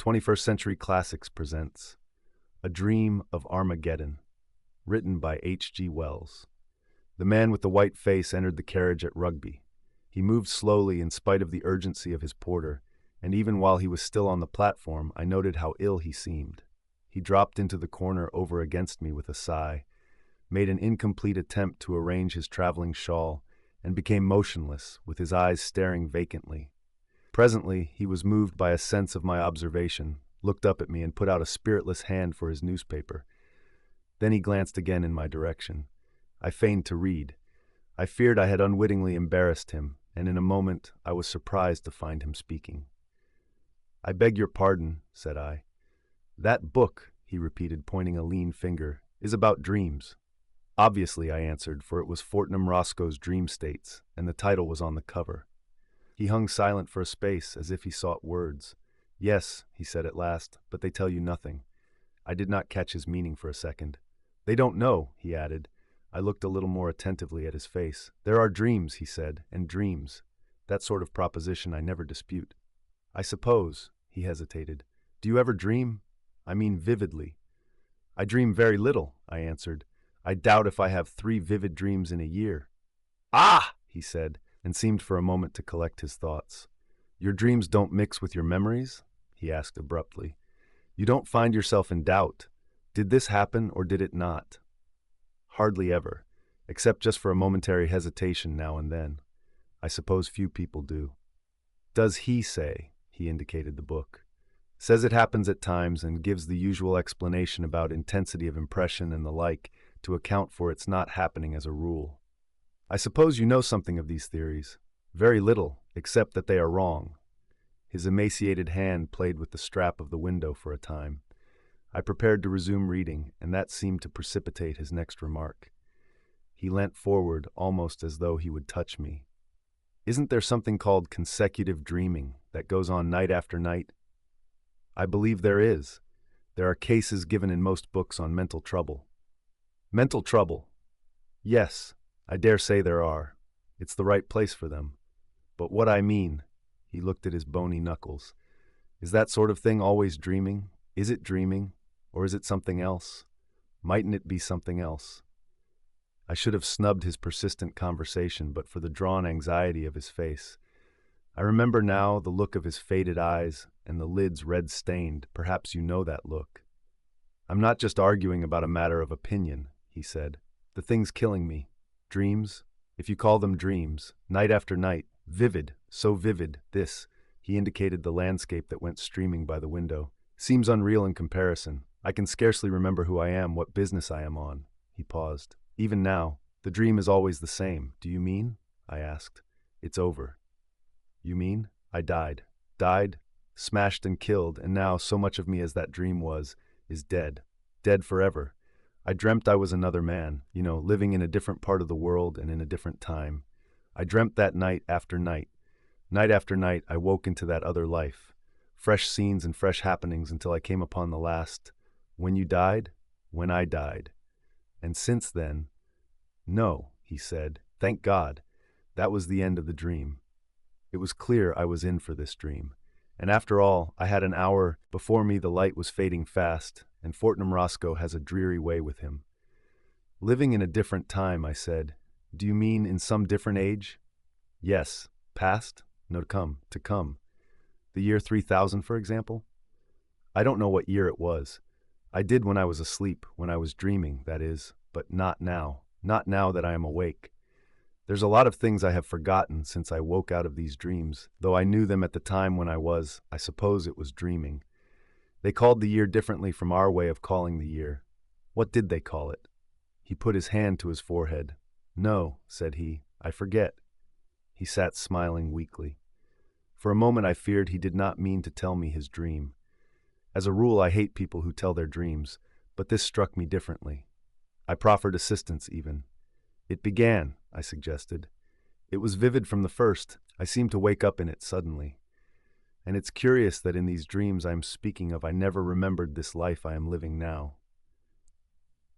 21st Century Classics presents A Dream of Armageddon, written by H.G. Wells. The man with the white face entered the carriage at Rugby. He moved slowly in spite of the urgency of his porter, and even while he was still on the platform, I noted how ill he seemed. He dropped into the corner over against me with a sigh, made an incomplete attempt to arrange his traveling shawl, and became motionless, with his eyes staring vacantly. Presently, he was moved by a sense of my observation, looked up at me, and put out a spiritless hand for his newspaper. Then he glanced again in my direction. I feigned to read. I feared I had unwittingly embarrassed him, and in a moment I was surprised to find him speaking. "I beg your pardon," said I. "That book," he repeated, pointing a lean finger, "is about dreams." "Obviously," I answered, for it was Fortnum Roscoe's Dream States, and the title was on the cover. He hung silent for a space, as if he sought words. "Yes," he said at last, "but they tell you nothing." I did not catch his meaning for a second. "They don't know," he added. I looked a little more attentively at his face. "There are dreams," he said, "and dreams. That sort of proposition I never dispute." "I suppose," he hesitated. "Do you ever dream? I mean vividly." "I dream very little," I answered. "I doubt if I have 3 vivid dreams in a year." "Ah!" he said, and seemed for a moment to collect his thoughts. "Your dreams don't mix with your memories?" he asked abruptly. "You don't find yourself in doubt? Did this happen or did it not?" "Hardly ever, except just for a momentary hesitation now and then. I suppose few people do." "Does he say?" He indicated the book. "Says it happens at times and gives the usual explanation about intensity of impression and the like to account for its not happening as a rule. I suppose you know something of these theories." "Very little, except that they are wrong." His emaciated hand played with the strap of the window for a time. I prepared to resume reading, and that seemed to precipitate his next remark. He leant forward, almost as though he would touch me. "Isn't there something called consecutive dreaming that goes on night after night?" "I believe there is. There are cases given in most books on mental trouble." "Mental trouble?" "Yes, I dare say there are. It's the right place for them. But what I mean," he looked at his bony knuckles, "is that sort of thing always dreaming? Is it dreaming? Or is it something else? Mightn't it be something else?" I should have snubbed his persistent conversation but for the drawn anxiety of his face. I remember now the look of his faded eyes and the lids red-stained. Perhaps you know that look. "I'm not just arguing about a matter of opinion," he said. "The thing's killing me. Dreams, if you call them dreams, night after night, vivid, so vivid, this," he indicated the landscape that went streaming by the window, "seems unreal in comparison. I can scarcely remember who I am, what business I am on." He paused. "Even now, the dream is always the same. Do you mean?" I asked. "It's over." "You mean? I died. Died, smashed and killed, and now so much of me as that dream was, is dead. Dead forever. I dreamt I was another man, living in a different part of the world and in a different time. I dreamt that night after night. Night after night I woke into that other life. Fresh scenes and fresh happenings until I came upon the last. When you died? When I died. And since then—" "No," he said. "Thank God. That was the end of the dream." It was clear I was in for this dream. And after all, I had an hour before me. The light was fading fast, and Fortnum Roscoe has a dreary way with him. "Living in a different time," I said. "Do you mean in some different age?" "Yes. Past? No, to come. To come. The year 3000, for example?" "I don't know what year it was. I did when I was asleep, when I was dreaming, that is, but not now. Not now that I am awake. There's a lot of things I have forgotten since I woke out of these dreams, though I knew them at the time when I suppose it was dreaming. They called the year differently from our way of calling the year." "What did they call it?" He put his hand to his forehead. "No," said he, "I forget." He sat smiling weakly. For a moment I feared he did not mean to tell me his dream. As a rule, I hate people who tell their dreams, but this struck me differently. I proffered assistance even. "It began," I suggested. "It was vivid from the first. I seemed to wake up in it suddenly. And it's curious that in these dreams I am speaking of I never remembered this life I am living now.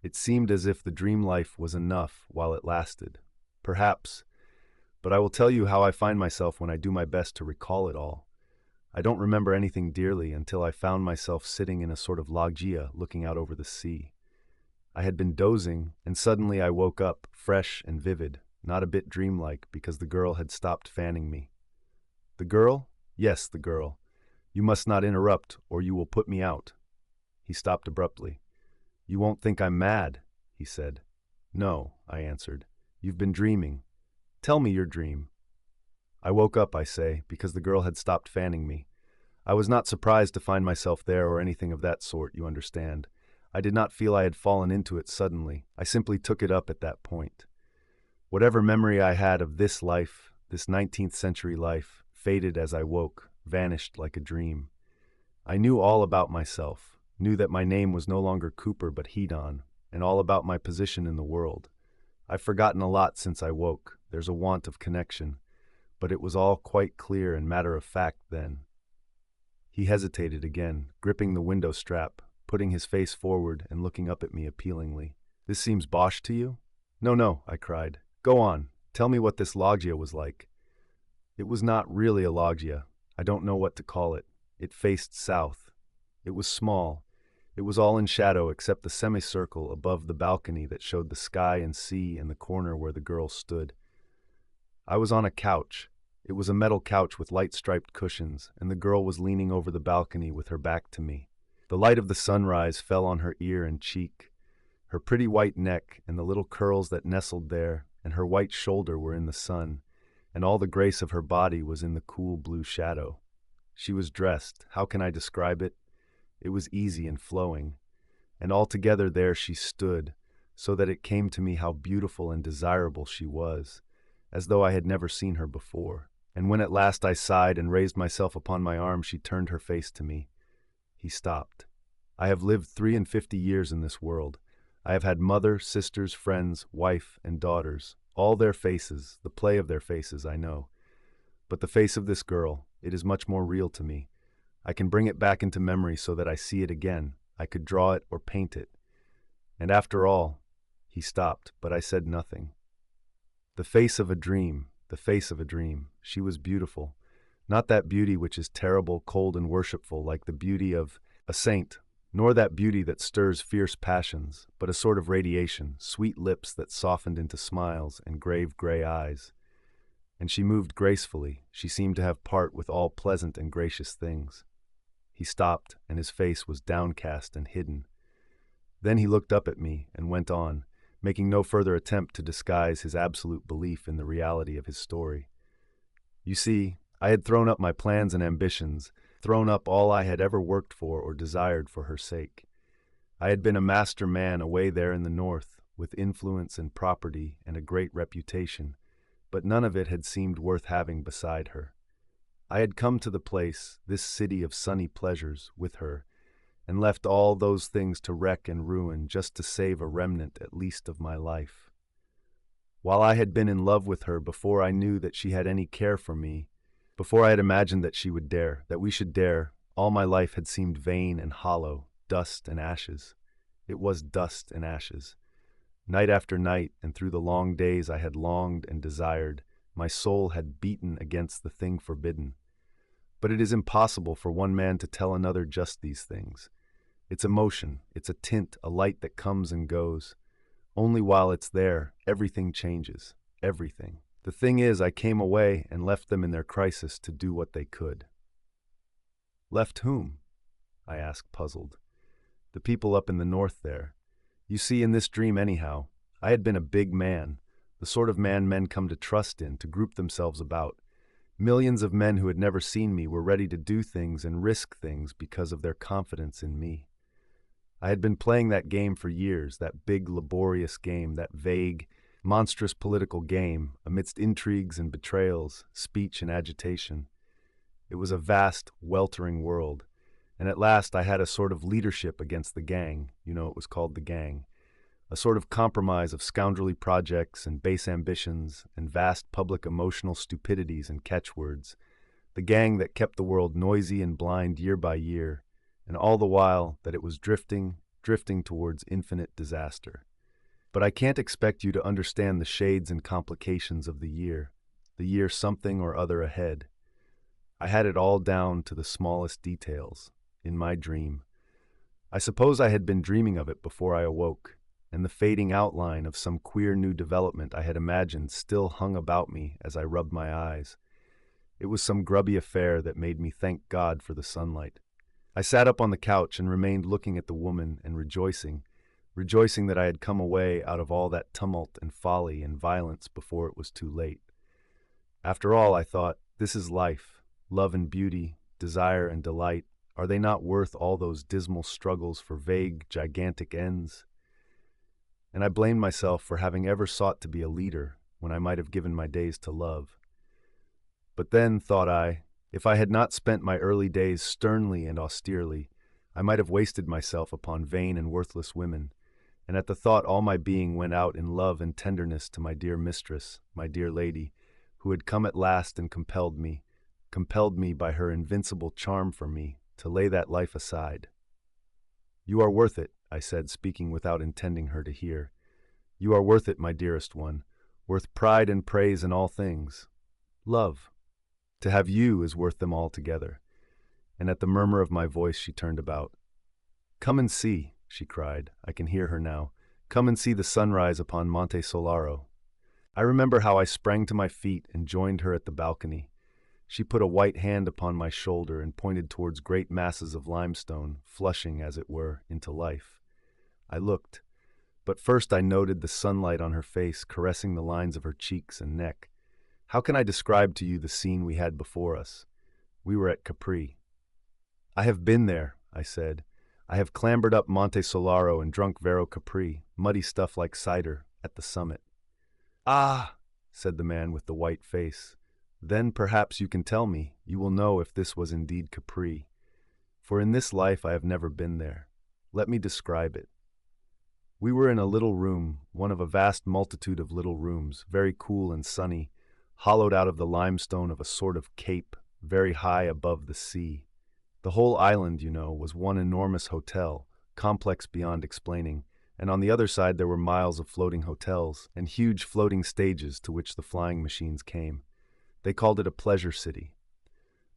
It seemed as if the dream life was enough while it lasted. Perhaps. But I will tell you how I find myself when I do my best to recall it all. I don't remember anything dearly until I found myself sitting in a sort of loggia looking out over the sea. I had been dozing, and suddenly I woke up, fresh and vivid, not a bit dreamlike, because the girl had stopped fanning me. The girl? Yes, the girl. You must not interrupt, or you will put me out. He stopped abruptly. You won't think I'm mad, he said. No, I answered. You've been dreaming. Tell me your dream. I woke up, I say, because the girl had stopped fanning me. I was not surprised to find myself there or anything of that sort, you understand. I did not feel I had fallen into it suddenly. I simply took it up at that point. Whatever memory I had of this life, this 19th century life, faded as I woke, vanished like a dream. I knew all about myself, knew that my name was no longer Cooper but Hedon, and all about my position in the world. I've forgotten a lot since I woke. There's a want of connection. But it was all quite clear and matter-of-fact then. He hesitated again, gripping the window strap, putting his face forward and looking up at me appealingly. This seems bosh to you? No, no, I cried. Go on. Tell me what this loggia was like. It was not really a loggia. I don't know what to call it. It faced south. It was small. It was all in shadow except the semicircle above the balcony that showed the sky and sea in the corner where the girl stood. I was on a couch. It was a metal couch with light-striped cushions, and the girl was leaning over the balcony with her back to me. The light of the sunrise fell on her ear and cheek. Her pretty white neck and the little curls that nestled there and her white shoulder were in the sun, and all the grace of her body was in the cool blue shadow. She was dressed. How can I describe it? It was easy and flowing. And altogether there she stood, so that it came to me how beautiful and desirable she was, as though I had never seen her before. And when at last I sighed and raised myself upon my arm, she turned her face to me. He stopped. I have lived 53 years in this world. I have had mother, sisters, friends, wife, and daughters. All their faces, the play of their faces, I know. But the face of this girl, it is much more real to me. I can bring it back into memory so that I see it again. I could draw it or paint it. And after all, he stopped, but I said nothing. The face of a dream, the face of a dream. She was beautiful. Not that beauty which is terrible, cold, and worshipful like the beauty of a saint, nor that beauty that stirs fierce passions, but a sort of radiation, sweet lips that softened into smiles and grave gray eyes. And she moved gracefully. She seemed to have part with all pleasant and gracious things. He stopped, and his face was downcast and hidden. Then he looked up at me and went on, making no further attempt to disguise his absolute belief in the reality of his story. You see, I had thrown up my plans and ambitions, thrown up all I had ever worked for or desired for her sake. I had been a master man away there in the north, with influence and property and a great reputation, but none of it had seemed worth having beside her. I had come to the place, this city of sunny pleasures, with her, and left all those things to wreck and ruin just to save a remnant at least of my life. While I had been in love with her before I knew that she had any care for me, before I had imagined that she would dare, that we should dare, all my life had seemed vain and hollow, dust and ashes. It was dust and ashes. Night after night, and through the long days I had longed and desired, my soul had beaten against the thing forbidden. But it is impossible for one man to tell another just these things. It's emotion, it's a tint, a light that comes and goes. Only while it's there, everything changes, everything. The thing is, I came away and left them in their crisis to do what they could. Left whom? I asked, puzzled. The people up in the north there. You see, in this dream anyhow, I had been a big man, the sort of man men come to trust in, to group themselves about. Millions of men who had never seen me were ready to do things and risk things because of their confidence in me. I had been playing that game for years, that big, laborious game, that vague, monstrous political game, amidst intrigues and betrayals, speech and agitation. It was a vast, weltering world, and at last I had a sort of leadership against the gang. You know, it was called the gang. A sort of compromise of scoundrelly projects and base ambitions and vast public emotional stupidities and catchwords. The gang that kept the world noisy and blind year by year, and all the while that it was drifting towards infinite disaster. But I can't expect you to understand the shades and complications of the year something or other ahead. I had it all down to the smallest details, in my dream. I suppose I had been dreaming of it before I awoke, and the fading outline of some queer new development I had imagined still hung about me as I rubbed my eyes. It was some grubby affair that made me thank God for the sunlight. I sat up on the couch and remained looking at the woman and rejoicing that I had come away out of all that tumult and folly and violence before it was too late. After all, I thought, this is life, love and beauty, desire and delight. Are they not worth all those dismal struggles for vague, gigantic ends? And I blamed myself for having ever sought to be a leader when I might have given my days to love. But then, thought I, if I had not spent my early days sternly and austerely, I might have wasted myself upon vain and worthless women, and at the thought all my being went out in love and tenderness to my dear mistress, my dear lady, who had come at last and compelled me by her invincible charm for me, to lay that life aside. "You are worth it," I said, speaking without intending her to hear. "You are worth it, my dearest one, worth pride and praise in all things. Love. To have you is worth them all together." And at the murmur of my voice she turned about. "Come and see," she cried. I can hear her now. "Come and see the sunrise upon Monte Solaro." I remember how I sprang to my feet and joined her at the balcony. She put a white hand upon my shoulder and pointed towards great masses of limestone, flushing, as it were, into life. I looked, but first I noted the sunlight on her face caressing the lines of her cheeks and neck. How can I describe to you the scene we had before us? We were at Capri. "I have been there," I said. "I have clambered up Monte Solaro and drunk Vero Capri, muddy stuff like cider, at the summit." "Ah," said the man with the white face. "Then perhaps you can tell me, you will know if this was indeed Capri. For in this life I have never been there. Let me describe it. We were in a little room, one of a vast multitude of little rooms, very cool and sunny, hollowed out of the limestone of a sort of cape, very high above the sea. The whole island, you know, was one enormous hotel, complex beyond explaining, and on the other side there were miles of floating hotels and huge floating stages to which the flying machines came. They called it a pleasure city.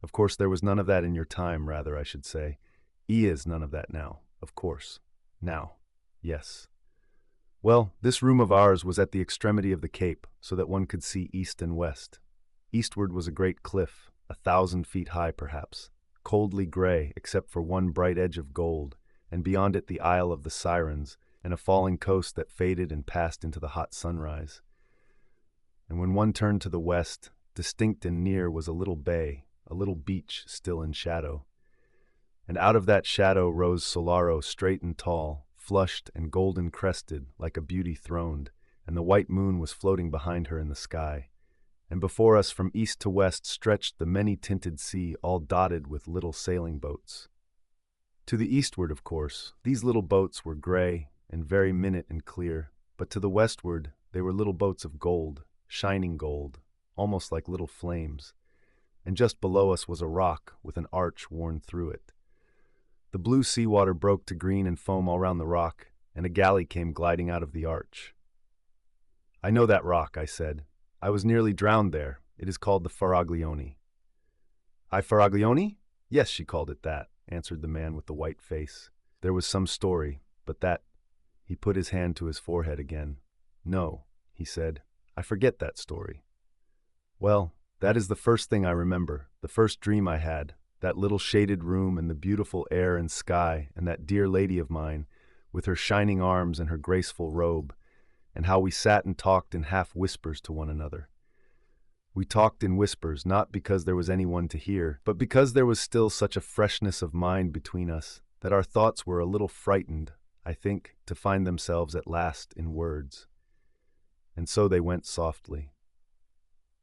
Of course, there was none of that in your time, rather, I should say. Is none of that now, of course. Now, yes. Well, this room of ours was at the extremity of the cape, so that one could see east and west. Eastward was a great cliff, 1,000 feet high perhaps, coldly gray except for one bright edge of gold, and beyond it the Isle of the Sirens, and a falling coast that faded and passed into the hot sunrise. And when one turned to the west, distinct and near was a little bay, a little beach still in shadow. And out of that shadow rose Solaro straight and tall, flushed and golden-crested like a beauty throned, and the white moon was floating behind her in the sky. And before us from east to west stretched the many-tinted sea all dotted with little sailing boats. To the eastward, of course, these little boats were gray and very minute and clear, but to the westward they were little boats of gold, shining gold, almost like little flames, and just below us was a rock with an arch worn through it. The blue seawater broke to green and foam all round the rock, and a galley came gliding out of the arch. "I know that rock," I said. "I was nearly drowned there. It is called the Faraglione." "I Faraglione? Yes, she called it that," answered the man with the white face. "There was some story, but that—" He put his hand to his forehead again. "No," he said, "I forget that story." "Well, that is the first thing I remember, the first dream I had, that little shaded room and the beautiful air and sky and that dear lady of mine, with her shining arms and her graceful robe, and how we sat and talked in half whispers to one another. We talked in whispers not because there was anyone to hear, but because there was still such a freshness of mind between us that our thoughts were a little frightened, I think, to find themselves at last in words. And so they went softly.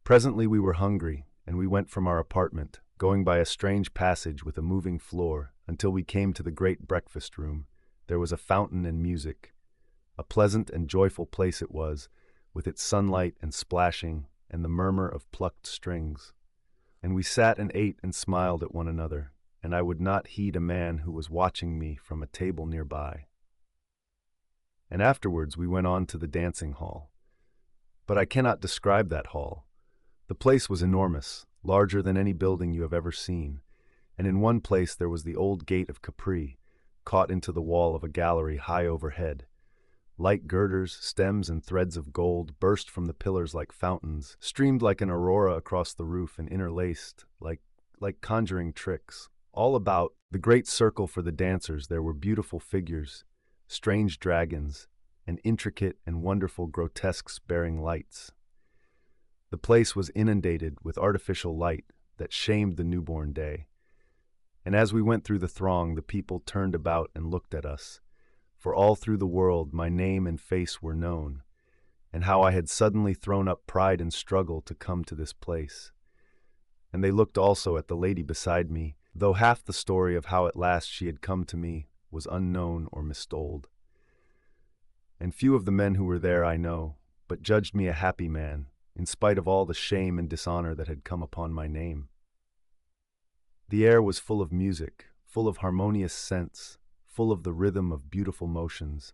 Presently we were hungry, and we went from our apartment, going by a strange passage with a moving floor, until we came to the great breakfast room. There was a fountain and music. A pleasant and joyful place it was, with its sunlight and splashing, and the murmur of plucked strings. And we sat and ate and smiled at one another, and I would not heed a man who was watching me from a table nearby. And afterwards we went on to the dancing hall. But I cannot describe that hall. The place was enormous, larger than any building you have ever seen, and in one place there was the old gate of Capri, caught into the wall of a gallery high overhead. Light girders, stems, and threads of gold burst from the pillars like fountains, streamed like an aurora across the roof and interlaced like conjuring tricks. All about the great circle for the dancers there were beautiful figures, strange dragons, and intricate and wonderful grotesques bearing lights. The place was inundated with artificial light that shamed the newborn day. And as we went through the throng, the people turned about and looked at us. For all through the world my name and face were known, and how I had suddenly thrown up pride and struggle to come to this place. And they looked also at the lady beside me, though half the story of how at last she had come to me was unknown or mistold. And few of the men who were there I know, but judged me a happy man, in spite of all the shame and dishonor that had come upon my name. The air was full of music, full of harmonious scents, full of the rhythm of beautiful motions.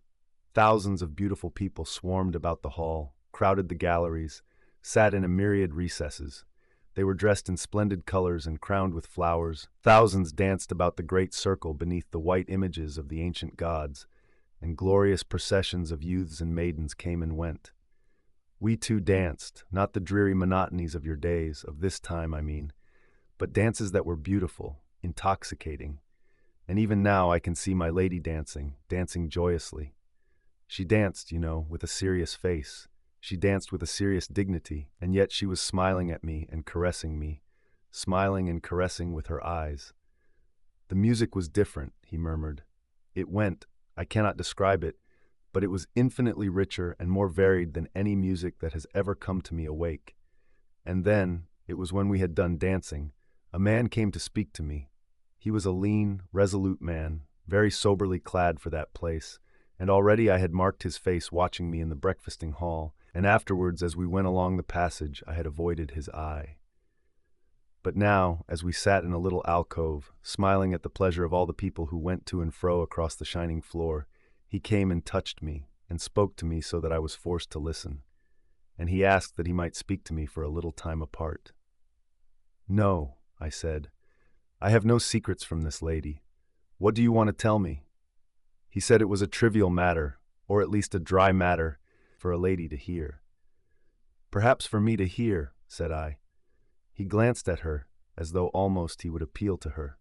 Thousands of beautiful people swarmed about the hall, crowded the galleries, sat in a myriad recesses. They were dressed in splendid colors and crowned with flowers. Thousands danced about the great circle beneath the white images of the ancient gods, and glorious processions of youths and maidens came and went. We too danced, not the dreary monotonies of your days, of this time I mean, but dances that were beautiful, intoxicating. And even now I can see my lady dancing joyously. She danced, with a serious face. She danced with a serious dignity, and yet she was smiling at me and caressing me, smiling and caressing with her eyes. The music was different, he murmured. It went, I cannot describe it, but it was infinitely richer and more varied than any music that has ever come to me awake. And then, it was when we had done dancing, a man came to speak to me. He was a lean, resolute man, very soberly clad for that place, and already I had marked his face watching me in the breakfasting hall, and afterwards as we went along the passage I had avoided his eye. But now, as we sat in a little alcove, smiling at the pleasure of all the people who went to and fro across the shining floor, he came and touched me, and spoke to me so that I was forced to listen, and he asked that he might speak to me for a little time apart. "No," I said. "I have no secrets from this lady. What do you want to tell me?" He said it was a trivial matter, or at least a dry matter, for a lady to hear. "Perhaps for me to hear," said I. He glanced at her, as though almost he would appeal to her.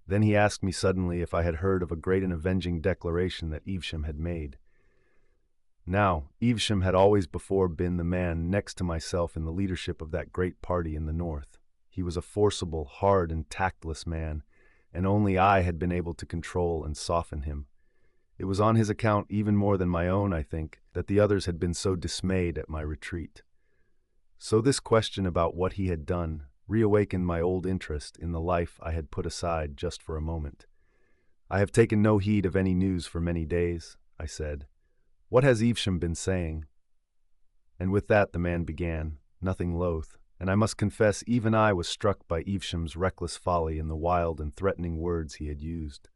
Then he asked me suddenly if I had heard of a great and avenging declaration that Evesham had made. Now, Evesham had always before been the man next to myself in the leadership of that great party in the north. He was a forcible, hard, and tactless man, and only I had been able to control and soften him. It was on his account even more than my own, I think, that the others had been so dismayed at my retreat. So this question about what he had done reawakened my old interest in the life I had put aside just for a moment. "I have taken no heed of any news for many days," I said. "What has Evesham been saying?" And with that the man began, nothing loath, and I must confess even I was struck by Evesham's reckless folly in the wild and threatening words he had used.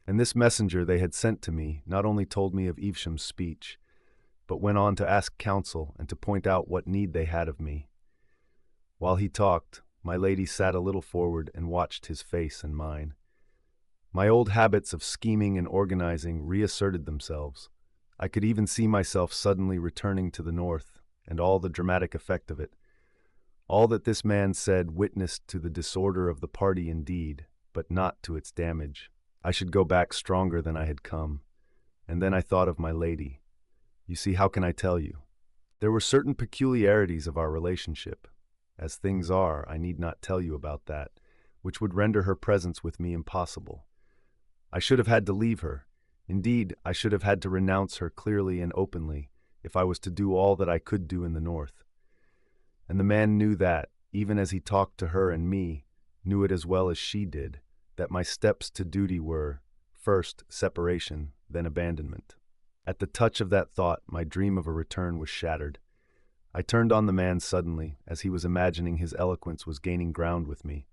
And this messenger they had sent to me not only told me of Evesham's speech, but went on to ask counsel and to point out what need they had of me. While he talked, my lady sat a little forward and watched his face and mine. My old habits of scheming and organizing reasserted themselves. I could even see myself suddenly returning to the north, and all the dramatic effect of it. All that this man said witnessed to the disorder of the party indeed, but not to its damage. I should go back stronger than I had come. And then I thought of my lady. You see, how can I tell you? There were certain peculiarities of our relationship. As things are, I need not tell you about that, which would render her presence with me impossible. I should have had to leave her. Indeed, I should have had to renounce her clearly and openly, if I was to do all that I could do in the north. And the man knew that, even as he talked to her and me, knew it as well as she did, that my steps to duty were, first, separation, then abandonment. At the touch of that thought, my dream of a return was shattered. I turned on the man suddenly, as he was imagining his eloquence was gaining ground with me.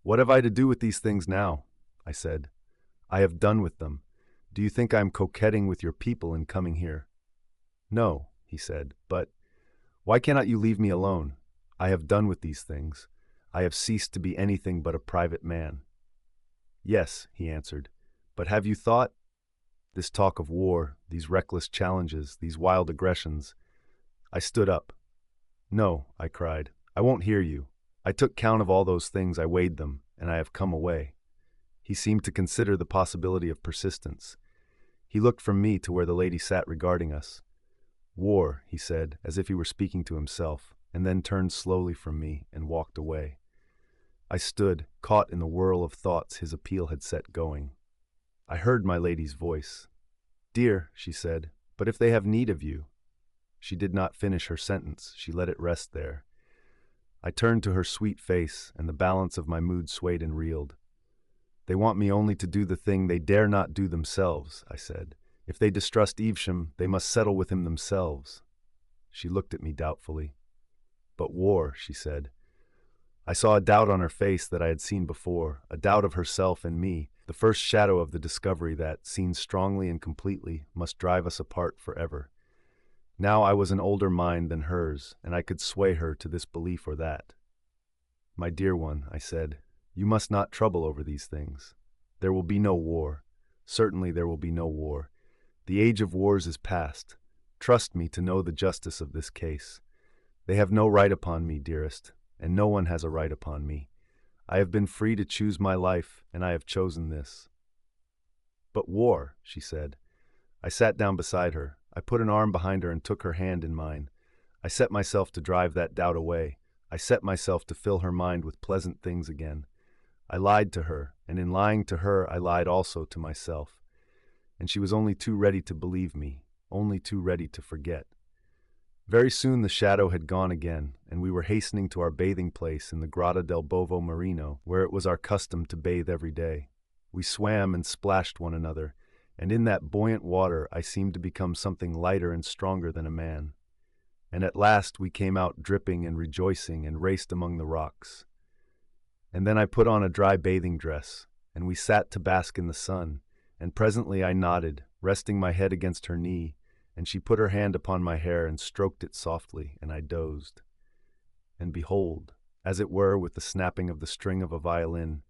"What have I to do with these things now?" I said. "I have done with them. Do you think I am coquetting with your people in coming here?" "No," he said, "but why cannot you leave me alone? I have done with these things. I have ceased to be anything but a private man. Yes, he answered. But have you thought? This talk of war, these reckless challenges, these wild aggressions. I stood up. No, I cried. I won't hear you. I took count of all those things, I weighed them, and I have come away. He seemed to consider the possibility of persistence. He looked from me to where the lady sat regarding us. War, he said, as if he were speaking to himself, and then turned slowly from me and walked away. I stood, caught in the whirl of thoughts his appeal had set going. I heard my lady's voice. Dear, she said, but if they have need of you. She did not finish her sentence. She let it rest there. I turned to her sweet face, and the balance of my mood swayed and reeled. They want me only to do the thing they dare not do themselves, I said. If they distrust Evesham, they must settle with him themselves. She looked at me doubtfully. But war, she said. I saw a doubt on her face that I had seen before, a doubt of herself and me, the first shadow of the discovery that, seen strongly and completely, must drive us apart forever. Now I was an older mind than hers, and I could sway her to this belief or that. My dear one, I said, you must not trouble over these things. There will be no war. Certainly there will be no war. The age of wars is past. Trust me to know the justice of this case. They have no right upon me, dearest, and no one has a right upon me. I have been free to choose my life, and I have chosen this. But war, she said. I sat down beside her. I put an arm behind her and took her hand in mine. I set myself to drive that doubt away. I set myself to fill her mind with pleasant things again. I lied to her, and in lying to her I lied also to myself. And she was only too ready to believe me, only too ready to forget. Very soon the shadow had gone again, and we were hastening to our bathing place in the Grotta del Bovo Marino, where it was our custom to bathe every day. We swam and splashed one another, and in that buoyant water I seemed to become something lighter and stronger than a man. And at last we came out dripping and rejoicing and raced among the rocks. And then I put on a dry bathing dress, and we sat to bask in the sun, and presently I nodded, resting my head against her knee, and she put her hand upon my hair and stroked it softly, and I dozed. And behold, as it were with the snapping of the string of a violin,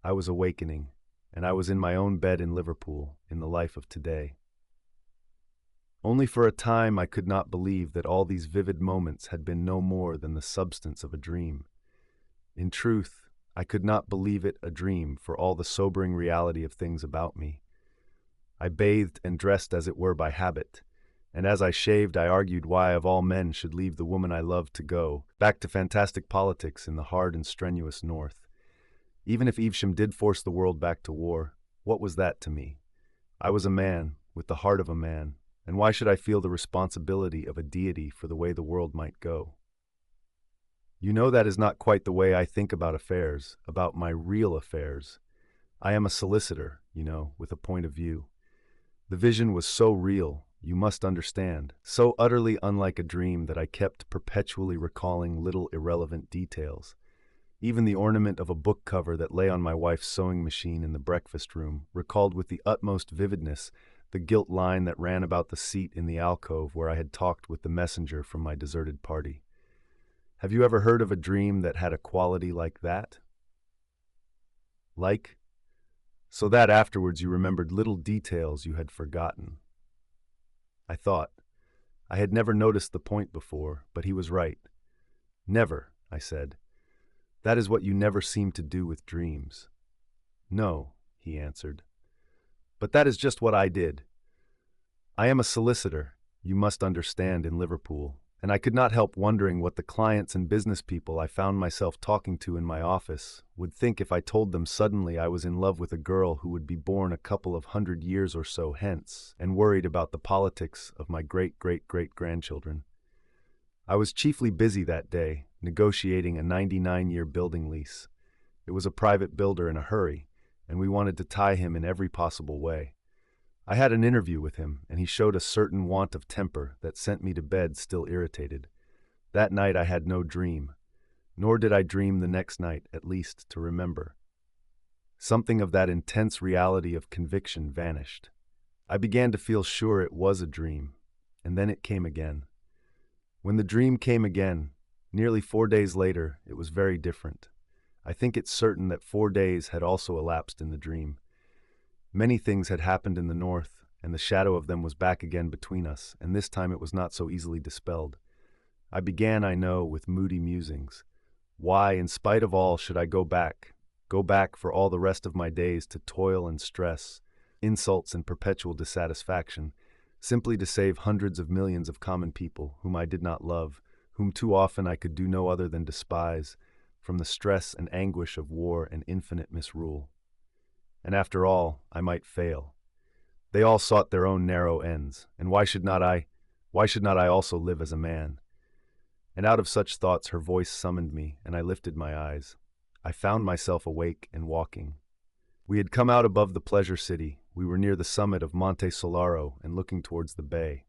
I was awakening, and I was in my own bed in Liverpool, in the life of today. Only for a time I could not believe that all these vivid moments had been no more than the substance of a dream. In truth, I could not believe it a dream for all the sobering reality of things about me. I bathed and dressed as it were by habit, and as I shaved I argued why of all men should leave the woman I loved to go back to fantastic politics in the hard and strenuous north. Even if Evesham did force the world back to war, what was that to me? I was a man, with the heart of a man, and why should I feel the responsibility of a deity for the way the world might go? You know that is not quite the way I think about affairs, about my real affairs. I am a solicitor, you know, with a point of view. The vision was so real, you must understand, so utterly unlike a dream that I kept perpetually recalling little irrelevant details. Even the ornament of a book cover that lay on my wife's sewing machine in the breakfast room recalled with the utmost vividness the gilt line that ran about the seat in the alcove where I had talked with the messenger from my deserted party. Have you ever heard of a dream that had a quality like that? Like? So that afterwards you remembered little details you had forgotten. I thought. I had never noticed the point before, but he was right. Never, I said. That is what you never seem to do with dreams. No, he answered. But that is just what I did. I am a solicitor, you must understand, in Liverpool, and I could not help wondering what the clients and business people I found myself talking to in my office would think if I told them suddenly I was in love with a girl who would be born a couple of 100 years or so hence and worried about the politics of my great-great-great-grandchildren. I was chiefly busy that day, negotiating a 99-year building lease. It was a private builder in a hurry, and we wanted to tie him in every possible way. I had an interview with him, and he showed a certain want of temper that sent me to bed still irritated. That night I had no dream, nor did I dream the next night, at least to remember. Something of that intense reality of conviction vanished. I began to feel sure it was a dream, and then it came again. When the dream came again, Nearly 4 days later, it was very different. I think it's certain that 4 days had also elapsed in the dream. Many things had happened in the north, and the shadow of them was back again between us, and this time it was not so easily dispelled. I began, I know, with moody musings. Why, in spite of all, should I go back? Go back for all the rest of my days to toil and stress, insults and perpetual dissatisfaction, simply to save hundreds of millions of common people whom I did not love, whom too often I could do no other than despise, from the stress and anguish of war and infinite misrule. And after all, I might fail. They all sought their own narrow ends, and why should not I? Why should not I also live as a man? And out of such thoughts her voice summoned me, and I lifted my eyes. I found myself awake and walking. We had come out above the pleasure city. We were near the summit of Monte Solaro and looking towards the bay.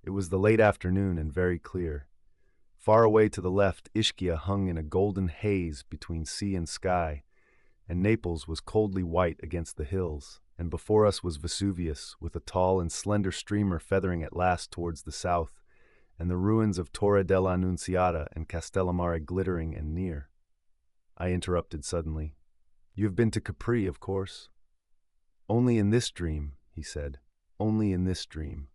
It was the late afternoon and very clear. Far away to the left, Ischia hung in a golden haze between sea and sky, and Naples was coldly white against the hills, and before us was Vesuvius, with a tall and slender streamer feathering at last towards the south, and the ruins of Torre della Annunziata and Castellamare glittering and near. I interrupted suddenly. "You have been to Capri, of course?" "Only in this dream," he said. "Only in this dream."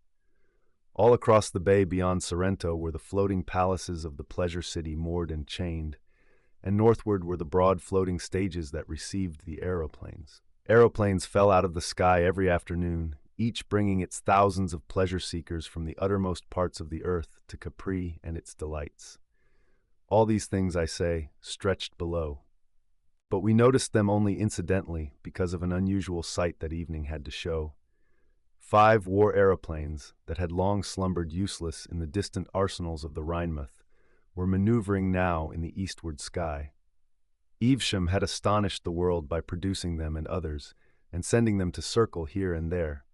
All across the bay beyond Sorrento were the floating palaces of the pleasure city moored and chained, and northward were the broad floating stages that received the aeroplanes. Aeroplanes fell out of the sky every afternoon, each bringing its thousands of pleasure seekers from the uttermost parts of the earth to Capri and its delights. All these things, I say, stretched below. But we noticed them only incidentally because of an unusual sight that evening had to show. 5 war aeroplanes that had long slumbered useless in the distant arsenals of the Rhinemouth were maneuvering now in the eastward sky. Evesham had astonished the world by producing them and others, and sending them to circle here and there.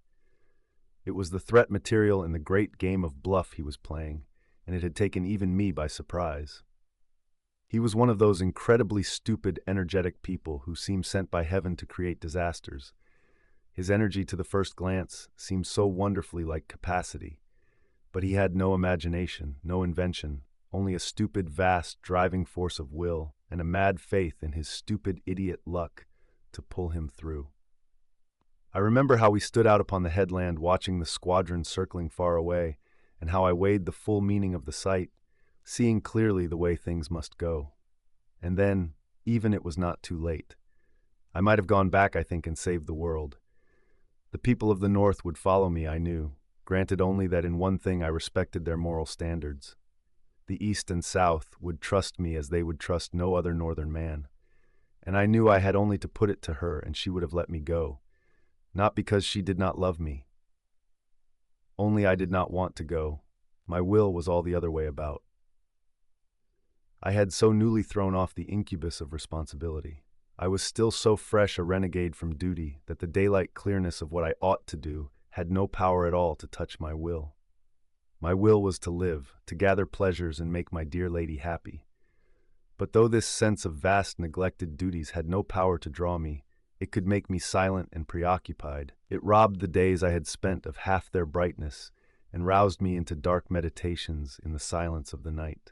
It was the threat material in the great game of bluff he was playing, and it had taken even me by surprise. He was one of those incredibly stupid, energetic people who seem sent by heaven to create disasters. His energy to the first glance seemed so wonderfully like capacity, but he had no imagination, no invention, only a stupid, vast, driving force of will and a mad faith in his stupid, idiot luck to pull him through. I remember how we stood out upon the headland watching the squadron circling far away, and how I weighed the full meaning of the sight, seeing clearly the way things must go. And then, even it was not too late. I might have gone back, I think, and saved the world. The people of the North would follow me, I knew, granted only that in one thing I respected their moral standards. The East and South would trust me as they would trust no other northern man. And I knew I had only to put it to her and she would have let me go. Not because she did not love me. Only I did not want to go. My will was all the other way about. I had so newly thrown off the incubus of responsibility. I was still so fresh a renegade from duty that the daylight clearness of what I ought to do had no power at all to touch my will. My will was to live, to gather pleasures and make my dear lady happy. But though this sense of vast neglected duties had no power to draw me, it could make me silent and preoccupied. It robbed the days I had spent of half their brightness and roused me into dark meditations in the silence of the night.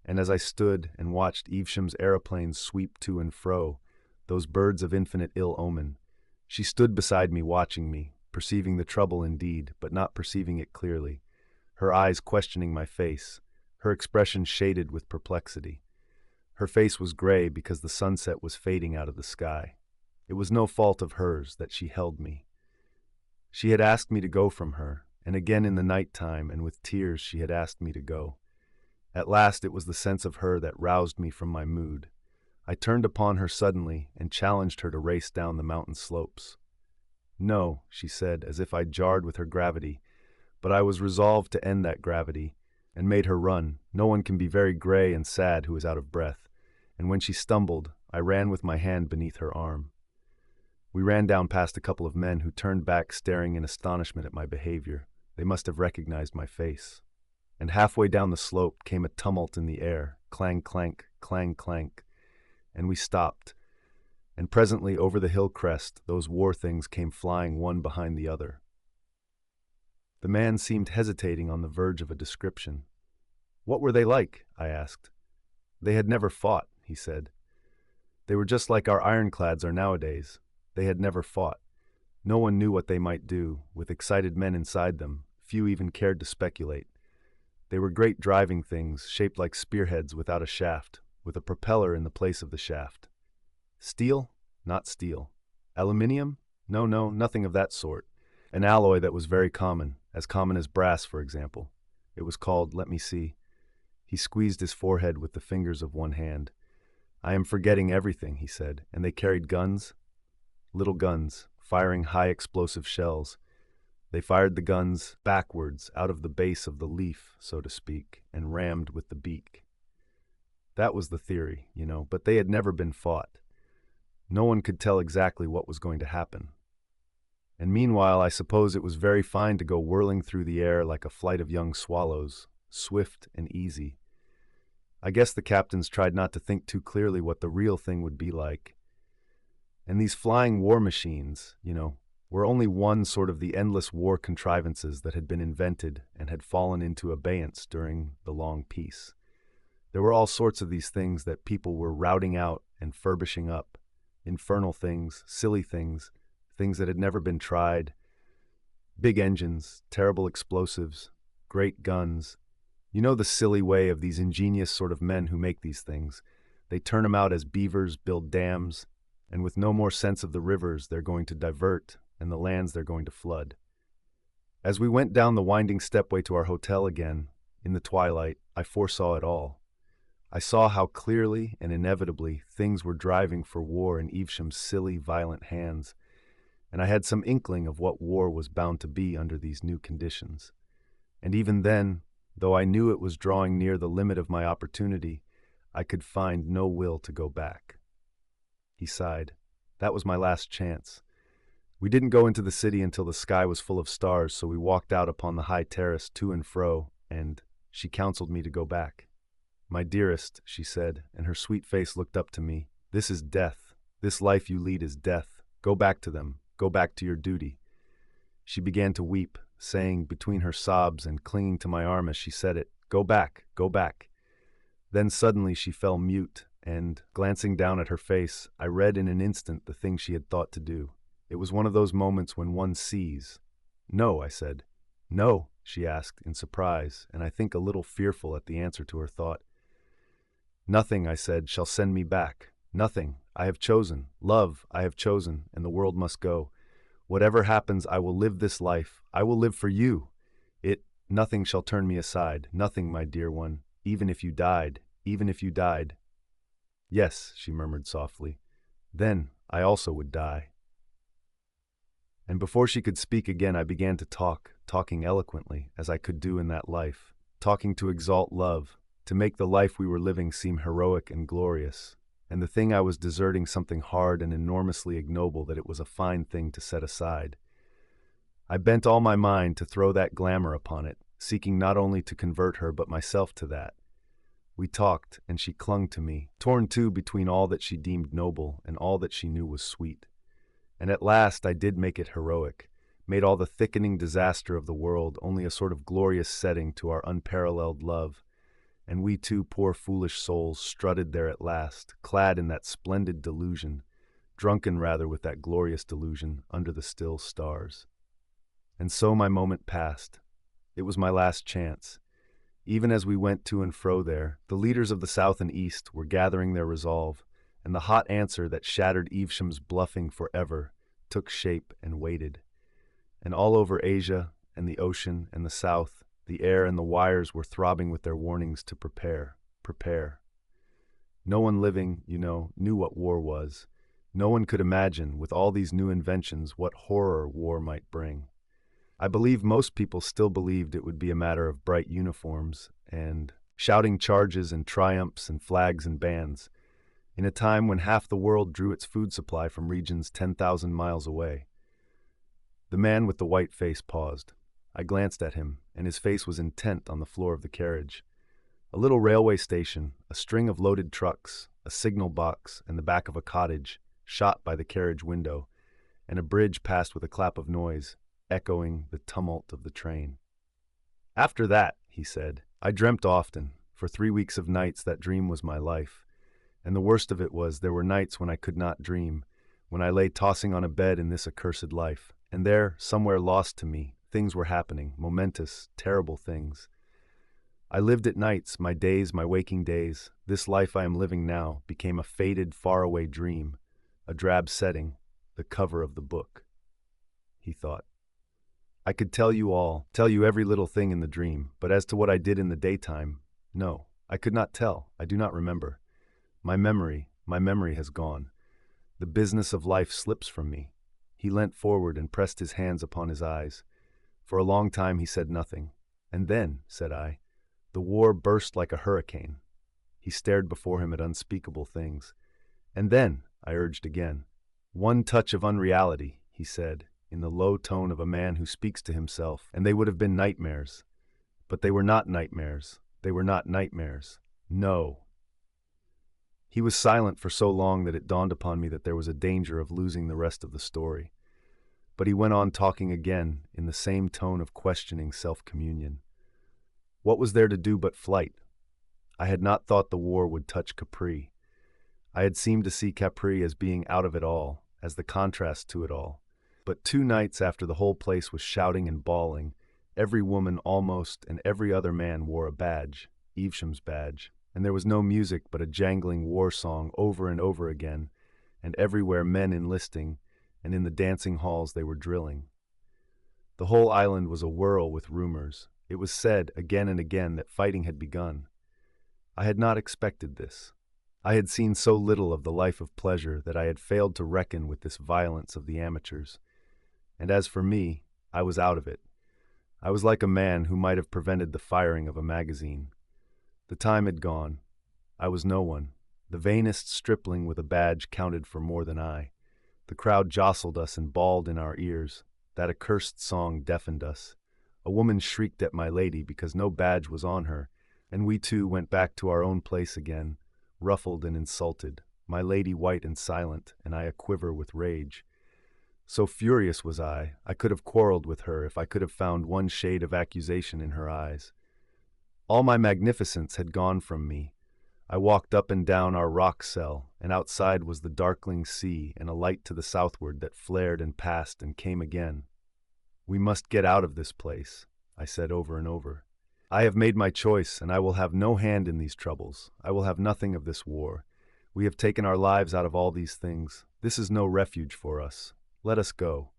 And as I stood and watched Evesham's aeroplanes sweep to and fro, those birds of infinite ill omen, she stood beside me watching me, perceiving the trouble indeed, but not perceiving it clearly, her eyes questioning my face, her expression shaded with perplexity. Her face was gray because the sunset was fading out of the sky. It was no fault of hers that she held me. She had asked me to go from her, and again in the night time and with tears she had asked me to go. At last it was the sense of her that roused me from my mood. I turned upon her suddenly and challenged her to race down the mountain slopes. "No," she said, as if I jarred with her gravity, but I was resolved to end that gravity, and made her run. No one can be very gray and sad who is out of breath, and when she stumbled, I ran with my hand beneath her arm. We ran down past a couple of men who turned back staring in astonishment at my behavior. They must have recognized my face. And halfway down the slope came a tumult in the air, clang, clank, clang, clank, and we stopped. And presently over the hill crest, those war things came flying one behind the other. The man seemed hesitating on the verge of a description. What were they like? I asked. They had never fought, he said. They were just like our ironclads are nowadays. They had never fought. No one knew what they might do, with excited men inside them. Few even cared to speculate. They were great driving things, shaped like spearheads without a shaft, with a propeller in the place of the shaft. Steel? Not steel. Aluminium? No, nothing of that sort. An alloy that was very common as brass, for example. It was called, let me see. He squeezed his forehead with the fingers of one hand. I am forgetting everything, he said. And they carried guns? Little guns, firing high explosive shells. They fired the guns backwards, out of the base of the leaf, so to speak, and rammed with the beak. That was the theory, but they had never been fought. No one could tell exactly what was going to happen. And meanwhile, I suppose it was very fine to go whirling through the air like a flight of young swallows, swift and easy. I guess the captains tried not to think too clearly what the real thing would be like. And these flying war machines, were only one sort of the endless war contrivances that had been invented and had fallen into abeyance during the long peace. There were all sorts of these things that people were routing out and furbishing up. Infernal things, silly things, things that had never been tried. Big engines, terrible explosives, great guns. You know the silly way of these ingenious sort of men who make these things. They turn them out as beavers build dams, and with no more sense of the rivers they're going to divert and the lands they're going to flood. As we went down the winding stepway to our hotel again, in the twilight, I foresaw it all. I saw how clearly and inevitably things were driving for war in Evesham's silly, violent hands, and I had some inkling of what war was bound to be under these new conditions. And even then, though I knew it was drawing near the limit of my opportunity, I could find no will to go back. He sighed. That was my last chance. We didn't go into the city until the sky was full of stars, so we walked out upon the high terrace to and fro, and she counseled me to go back. My dearest, she said, and her sweet face looked up to me, this is death. This life you lead is death. Go back to them. Go back to your duty. She began to weep, saying between her sobs and clinging to my arm as she said it, go back, go back. Then suddenly she fell mute, and, glancing down at her face, I read in an instant the thing she had thought to do. It was one of those moments when one sees. No, I said. No, she asked, in surprise, and I think a little fearful at the answer to her thought. Nothing, I said, shall send me back. Nothing. I have chosen. Love, I have chosen, and the world must go. Whatever happens, I will live this life. I will live for you. Nothing shall turn me aside. Nothing, my dear one. Even if you died. Even if you died. Yes, she murmured softly. Then I also would die. And before she could speak again, I began to talk, talking eloquently, as I could do in that life, talking to exalt love, to make the life we were living seem heroic and glorious, and the thing I was deserting something hard and enormously ignoble that it was a fine thing to set aside. I bent all my mind to throw that glamour upon it, seeking not only to convert her but myself to that. We talked, and she clung to me, torn too between all that she deemed noble and all that she knew was sweet. And at last I did make it heroic, made all the thickening disaster of the world only a sort of glorious setting to our unparalleled love, and we two poor foolish souls strutted there at last, clad in that splendid delusion, drunken rather with that glorious delusion, under the still stars. And so my moment passed. It was my last chance. Even as we went to and fro there, the leaders of the South and East were gathering their resolve, and the hot answer that shattered Evesham's bluffing forever took shape and waited. And all over Asia and the ocean and the South, the air and the wires were throbbing with their warnings to prepare, prepare. No one living, knew what war was. No one could imagine, with all these new inventions, what horror war might bring. I believe most people still believed it would be a matter of bright uniforms and shouting charges and triumphs and flags and bands, in a time when half the world drew its food supply from regions 10,000 miles away. The man with the white face paused. I glanced at him, and his face was intent on the floor of the carriage. A little railway station, a string of loaded trucks, a signal box, and the back of a cottage, shot by the carriage window, and a bridge passed with a clap of noise, echoing the tumult of the train. After that, he said, I dreamt often, For 3 weeks of nights, that dream was my life. And the worst of it was, there were nights when I could not dream, when I lay tossing on a bed in this accursed life. And there, somewhere lost to me, things were happening, momentous, terrible things. I lived at nights, my days, my waking days. This life I am living now became a faded, faraway dream, a drab setting, the cover of the book. He thought. I could tell you all, tell you every little thing in the dream, but as to what I did in the daytime, no, I could not tell, I do not remember. My memory has gone. The business of life slips from me. He leant forward and pressed his hands upon his eyes. For a long time he said nothing. And then, said I, the war burst like a hurricane. He stared before him at unspeakable things. And then, I urged again. One touch of unreality, he said, in the low tone of a man who speaks to himself, and they would have been nightmares. But they were not nightmares. They were not nightmares. No. He was silent for so long that it dawned upon me that there was a danger of losing the rest of the story. But he went on talking again in the same tone of questioning self-communion. What was there to do but flight? I had not thought the war would touch Capri. I had seemed to see Capri as being out of it all, as the contrast to it all. But 2 nights after the whole place was shouting and bawling, every woman almost and every other man wore a badge, Evesham's badge, and there was no music but a jangling war song over and over again, and everywhere men enlisting, and in the dancing halls they were drilling. The whole island was a whirl with rumors. It was said again and again that fighting had begun. I had not expected this. I had seen so little of the life of pleasure that I had failed to reckon with this violence of the amateurs. And as for me, I was out of it. I was like a man who might have prevented the firing of a magazine. The time had gone. I was no one. The vainest stripling with a badge counted for more than I. The crowd jostled us and bawled in our ears. That accursed song deafened us. A woman shrieked at my lady because no badge was on her, and we too went back to our own place again, ruffled and insulted, my lady white and silent, and I a-quiver with rage. So furious was I could have quarreled with her if I could have found one shade of accusation in her eyes. All my magnificence had gone from me. I walked up and down our rock cell, and outside was the darkling sea and a light to the southward that flared and passed and came again. We must get out of this place, I said over and over. I have made my choice, and I will have no hand in these troubles. I will have nothing of this war. We have taken our lives out of all these things. This is no refuge for us. Let us go.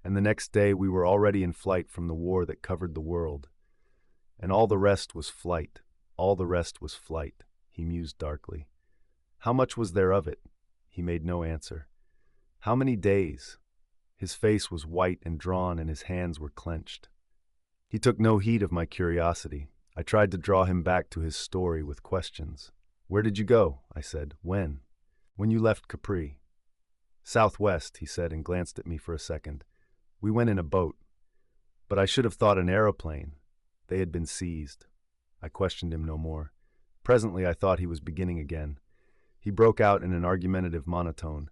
And the next day we were already in flight from the war that covered the world. And all the rest was flight. All the rest was flight, he mused darkly. How much was there of it? He made no answer. How many days? His face was white and drawn, and his hands were clenched. He took no heed of my curiosity. I tried to draw him back to his story with questions. Where did you go? I said. When? When you left Capri. Southwest, he said, and glanced at me for a second. We went in a boat. But I should have thought an aeroplane. They had been seized. I questioned him no more. Presently I thought he was beginning again. He broke out in an argumentative monotone.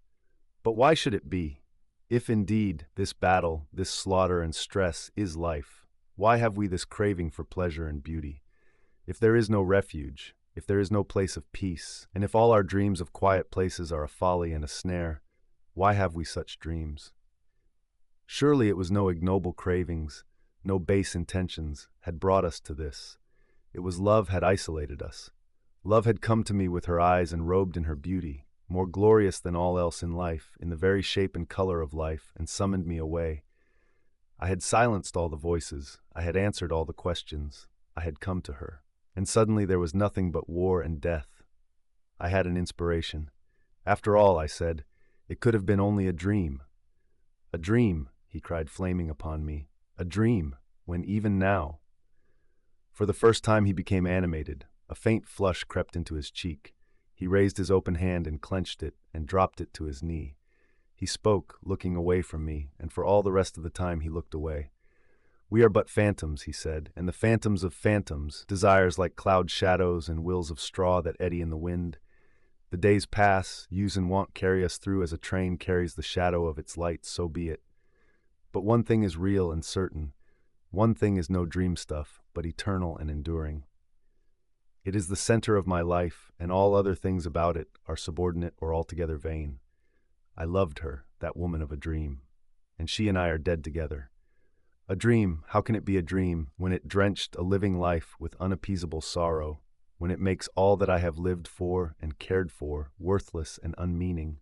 But why should it be? If indeed this battle, this slaughter and stress is life, why have we this craving for pleasure and beauty? If there is no refuge, if there is no place of peace, and if all our dreams of quiet places are a folly and a snare, why have we such dreams? Surely it was no ignoble cravings, no base intentions had brought us to this. It was love had isolated us. Love had come to me with her eyes and robed in her beauty, more glorious than all else in life, in the very shape and color of life, and summoned me away. I had silenced all the voices, I had answered all the questions, I had come to her. And suddenly there was nothing but war and death. I had an inspiration. After all, I said, it could have been only a dream. A dream, he cried, flaming upon me. A dream, when even now. For the first time he became animated. A faint flush crept into his cheek. He raised his open hand and clenched it and dropped it to his knee. He spoke, looking away from me, and for all the rest of the time he looked away. We are but phantoms, he said, and the phantoms of phantoms, desires like cloud shadows and wills of straw that eddy in the wind. The days pass, use and wont carry us through as a train carries the shadow of its light, so be it. But one thing is real and certain. One thing is no dream stuff, but eternal and enduring. It is the center of my life, and all other things about it are subordinate or altogether vain. I loved her, that woman of a dream, and she and I are dead together. A dream, how can it be a dream when it drenched a living life with unappeasable sorrow, when it makes all that I have lived for and cared for worthless and unmeaning?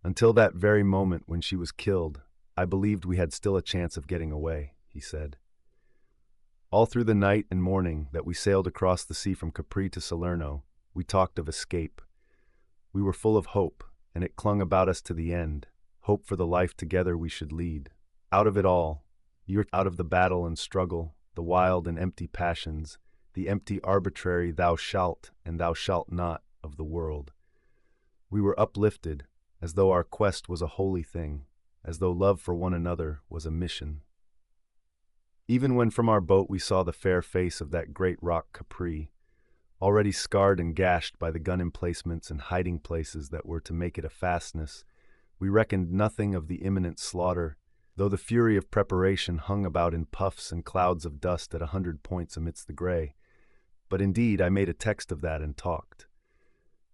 Until that very moment when she was killed, I believed we had still a chance of getting away, he said. All through the night and morning that we sailed across the sea from Capri to Salerno, we talked of escape. We were full of hope, and it clung about us to the end, hope for the life together we should lead. Out of it all, you're out of the battle and struggle, the wild and empty passions, the empty arbitrary thou shalt and thou shalt not of the world. We were uplifted, as though our quest was a holy thing, as though love for one another was a mission. Even when from our boat we saw the fair face of that great rock Capri, already scarred and gashed by the gun emplacements and hiding places that were to make it a fastness, we reckoned nothing of the imminent slaughter, though the fury of preparation hung about in puffs and clouds of dust at 100 points amidst the gray. But indeed I made a text of that and talked.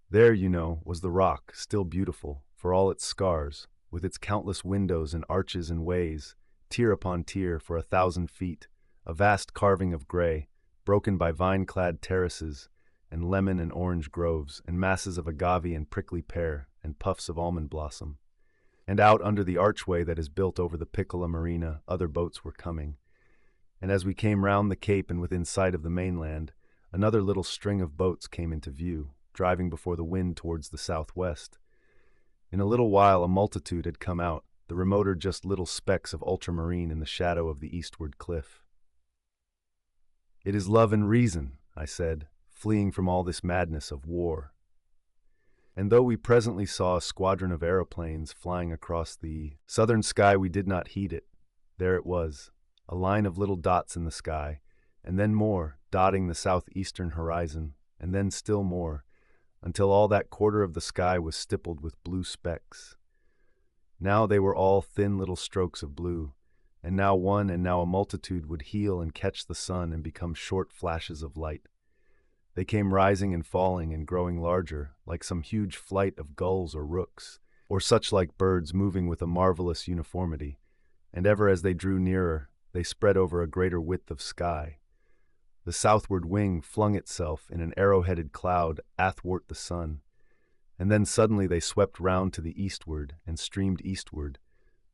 There, you know, was the rock, still beautiful, for all its scars, with its countless windows and arches and ways, tier upon tier for 1,000 feet, a vast carving of gray, broken by vine-clad terraces, and lemon and orange groves, and masses of agave and prickly pear, and puffs of almond blossom. And out under the archway that is built over the Piccola Marina, other boats were coming. And as we came round the cape and within sight of the mainland, another little string of boats came into view, driving before the wind towards the southwest. In a little while a multitude had come out, the remoter just little specks of ultramarine in the shadow of the eastward cliff. "It is love and reason," I said, fleeing from all this madness of war. And though we presently saw a squadron of aeroplanes flying across the southern sky, we did not heed it. There it was, a line of little dots in the sky, and then more, dotting the southeastern horizon, and then still more, until all that quarter of the sky was stippled with blue specks. Now they were all thin little strokes of blue, and now one and now a multitude would heel and catch the sun and become short flashes of light. They came rising and falling and growing larger, like some huge flight of gulls or rooks, or such like birds moving with a marvelous uniformity, and ever as they drew nearer, they spread over a greater width of sky. The southward wing flung itself in an arrow-headed cloud athwart the sun, and then suddenly they swept round to the eastward and streamed eastward,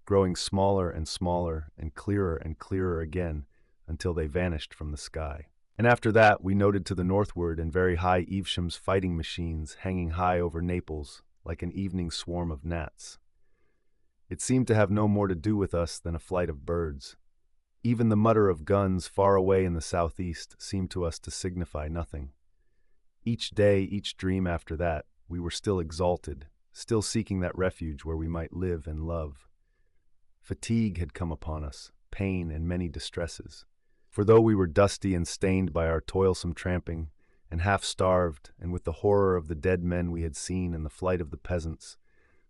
growing smaller and smaller and clearer again until they vanished from the sky. And after that we noted to the northward and very high Evesham's fighting machines hanging high over Naples like an evening swarm of gnats. It seemed to have no more to do with us than a flight of birds. Even the mutter of guns far away in the southeast seemed to us to signify nothing. Each day, each dream after that, we were still exalted, still seeking that refuge where we might live and love. Fatigue had come upon us, pain and many distresses. For though we were dusty and stained by our toilsome tramping, and half-starved, and with the horror of the dead men we had seen and the flight of the peasants,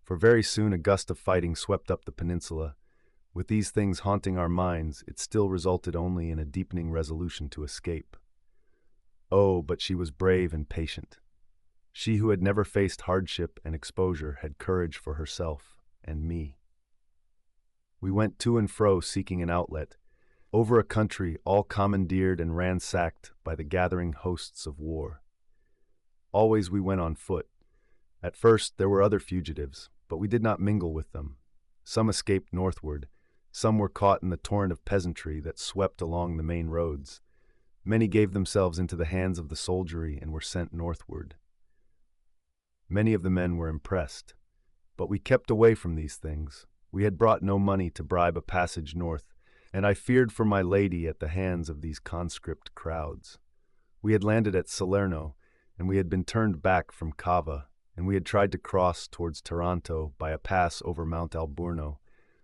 for very soon a gust of fighting swept up the peninsula, with these things haunting our minds, it still resulted only in a deepening resolution to escape. Oh, but she was brave and patient. She who had never faced hardship and exposure had courage for herself and me. We went to and fro seeking an outlet, over a country all commandeered and ransacked by the gathering hosts of war. Always we went on foot. At first there were other fugitives, but we did not mingle with them. Some escaped northward. Some were caught in the torrent of peasantry that swept along the main roads. Many gave themselves into the hands of the soldiery and were sent northward. Many of the men were impressed, but we kept away from these things. We had brought no money to bribe a passage north, and I feared for my lady at the hands of these conscript crowds. We had landed at Salerno, and we had been turned back from Cava, and we had tried to cross towards Taranto by a pass over Mount Alburno,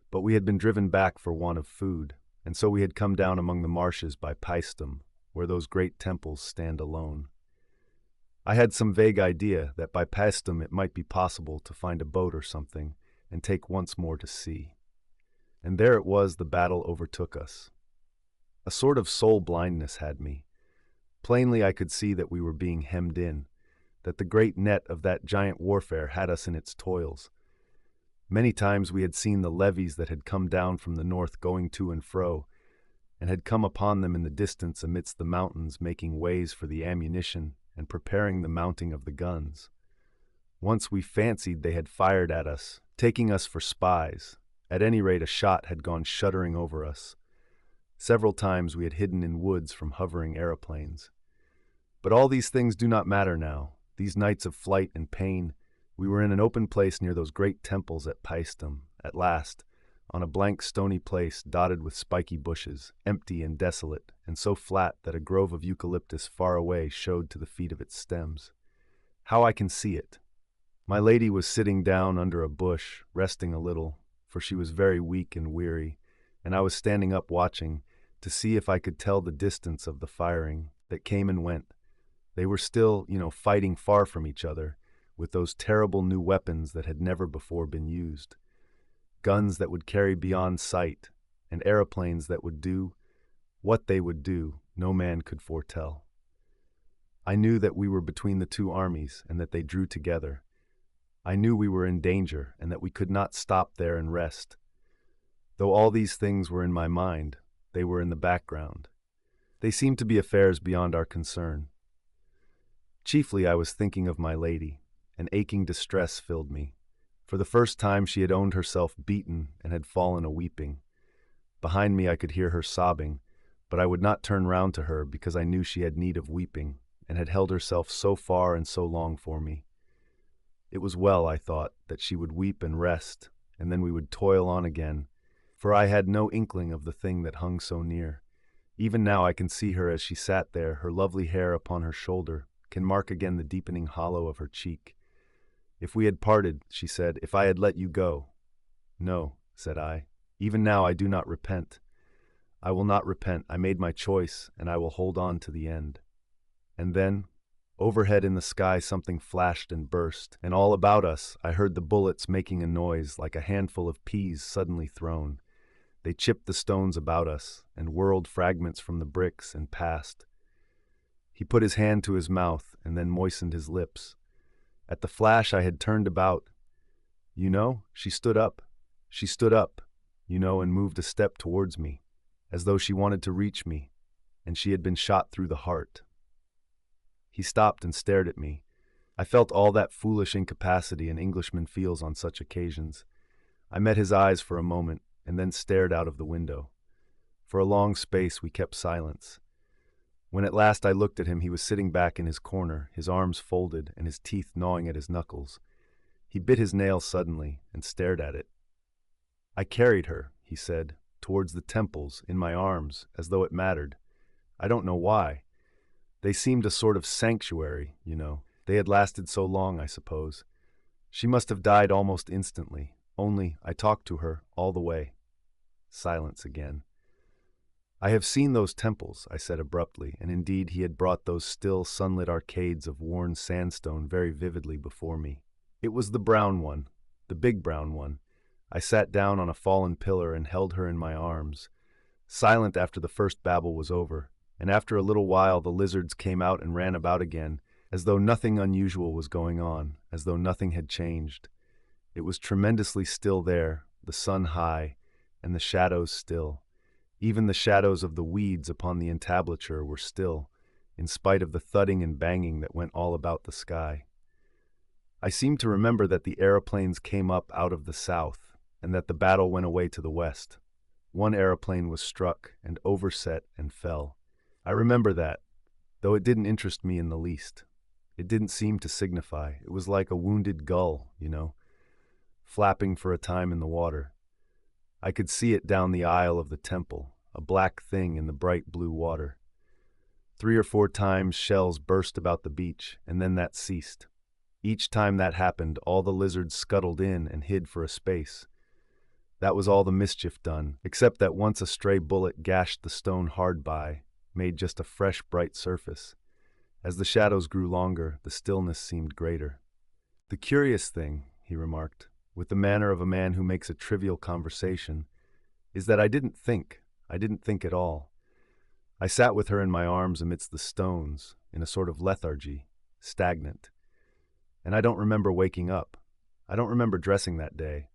but we had been driven back for want of food, and so we had come down among the marshes by Paestum, where those great temples stand alone. I had some vague idea that by Paestum it might be possible to find a boat or something and take once more to sea. And there it was the battle overtook us. A sort of soul blindness had me. Plainly I could see that we were being hemmed in, that the great net of that giant warfare had us in its toils. Many times we had seen the levies that had come down from the north going to and fro, and had come upon them in the distance amidst the mountains, making ways for the ammunition and preparing the mounting of the guns. Once we fancied they had fired at us, taking us for spies. At any rate, a shot had gone shuddering over us. Several times we had hidden in woods from hovering aeroplanes. But all these things do not matter now. These nights of flight and pain, we were in an open place near those great temples at Paestum, at last, on a blank stony place dotted with spiky bushes, empty and desolate, and so flat that a grove of eucalyptus far away showed to the feet of its stems. How I can see it! My lady was sitting down under a bush, resting a little, for she was very weak and weary, and I was standing up watching to see if I could tell the distance of the firing that came and went. They were still, fighting far from each other, with those terrible new weapons that had never before been used. Guns that would carry beyond sight, and aeroplanes that would do what they would do, no man could foretell. I knew that we were between the two armies, and that they drew together. I knew we were in danger, and that we could not stop there and rest. Though all these things were in my mind, they were in the background. They seemed to be affairs beyond our concern. Chiefly I was thinking of my lady. An aching distress filled me. For the first time she had owned herself beaten and had fallen a-weeping. Behind me I could hear her sobbing, but I would not turn round to her because I knew she had need of weeping, and had held herself so far and so long for me. It was well, I thought, that she would weep and rest, and then we would toil on again, for I had no inkling of the thing that hung so near. Even now I can see her as she sat there, her lovely hair upon her shoulder, can mark again the deepening hollow of her cheek. If we had parted, she said, if I had let you go. No, said I. Even now I do not repent. I will not repent. I made my choice, and I will hold on to the end. And then, overhead in the sky something flashed and burst, and all about us I heard the bullets making a noise like a handful of peas suddenly thrown. They chipped the stones about us, and whirled fragments from the bricks, and passed. He put his hand to his mouth, and then moistened his lips. At the flash I had turned about. She stood up. She stood up, and moved a step towards me, as though she wanted to reach me, and she had been shot through the heart. He stopped and stared at me. I felt all that foolish incapacity an Englishman feels on such occasions. I met his eyes for a moment, and then stared out of the window. For a long space we kept silence. When at last I looked at him, he was sitting back in his corner, his arms folded and his teeth gnawing at his knuckles. He bit his nail suddenly and stared at it. I carried her, he said, towards the temples, in my arms, as though it mattered. I don't know why. They seemed a sort of sanctuary, They had lasted so long, I suppose. She must have died almost instantly, only I talked to her all the way. Silence again. I have seen those temples, I said abruptly, and indeed he had brought those still, sunlit arcades of worn sandstone very vividly before me. It was the brown one, the big brown one. I sat down on a fallen pillar and held her in my arms, silent after the first babble was over, and after a little while the lizards came out and ran about again, as though nothing unusual was going on, as though nothing had changed. It was tremendously still there, the sun high, and the shadows still. Even the shadows of the weeds upon the entablature were still, in spite of the thudding and banging that went all about the sky. I seemed to remember that the aeroplanes came up out of the south, and that the battle went away to the west. One aeroplane was struck and overset and fell. I remember that, though it didn't interest me in the least. It didn't seem to signify. It was like a wounded gull, flapping for a time in the water. I could see it down the aisle of the temple, a black thing in the bright blue water. 3 or 4 times shells burst about the beach, and then that ceased. Each time that happened, all the lizards scuttled in and hid for a space. That was all the mischief done, except that once a stray bullet gashed the stone hard by, made just a fresh, bright surface. As the shadows grew longer, the stillness seemed greater. The curious thing, he remarked, with the manner of a man who makes a trivial conversation, is that I didn't think at all. I sat with her in my arms amidst the stones, in a sort of lethargy, stagnant. And I don't remember waking up. I don't remember dressing that day.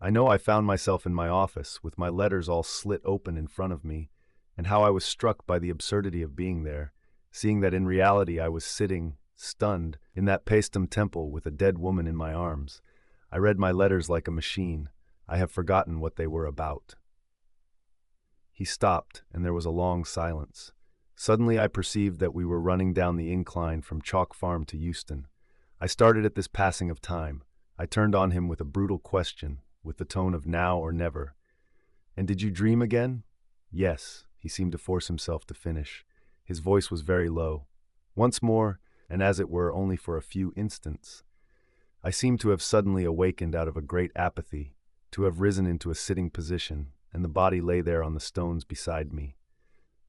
I know I found myself in my office, with my letters all slit open in front of me, and how I was struck by the absurdity of being there, seeing that in reality I was sitting, stunned, in that Paestum temple with a dead woman in my arms. I read my letters like a machine. I have forgotten what they were about. He stopped, and there was a long silence. Suddenly I perceived that we were running down the incline from Chalk Farm to Euston. I started at this passing of time. I turned on him with a brutal question, with the tone of now or never. "And did you dream again?" "Yes," he seemed to force himself to finish. His voice was very low. "Once more, and as it were only for a few instants." I seemed to have suddenly awakened out of a great apathy, to have risen into a sitting position, and the body lay there on the stones beside me.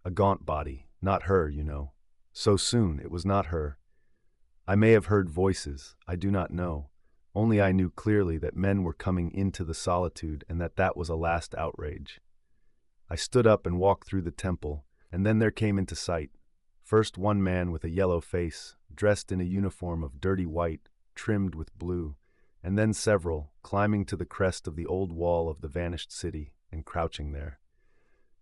A gaunt body, not her, you know. So soon, it was not her. I may have heard voices, I do not know. Only I knew clearly that men were coming into the solitude and that that was a last outrage. I stood up and walked through the temple, and then there came into sight, first one man with a yellow face, dressed in a uniform of dirty white, trimmed with blue, and then several, climbing to the crest of the old wall of the vanished city and crouching there.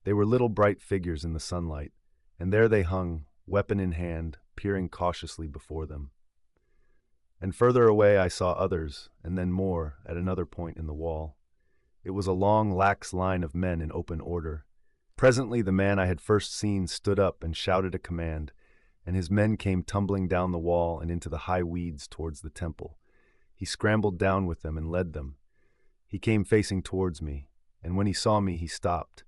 They were little bright figures in the sunlight, and there they hung, weapon in hand, peering cautiously before them. And further away I saw others, and then more, at another point in the wall. It was a long, lax line of men in open order. Presently the man I had first seen stood up and shouted a command, and his men came tumbling down the wall and into the high weeds towards the temple. He scrambled down with them and led them. He came facing towards me, and when he saw me he stopped.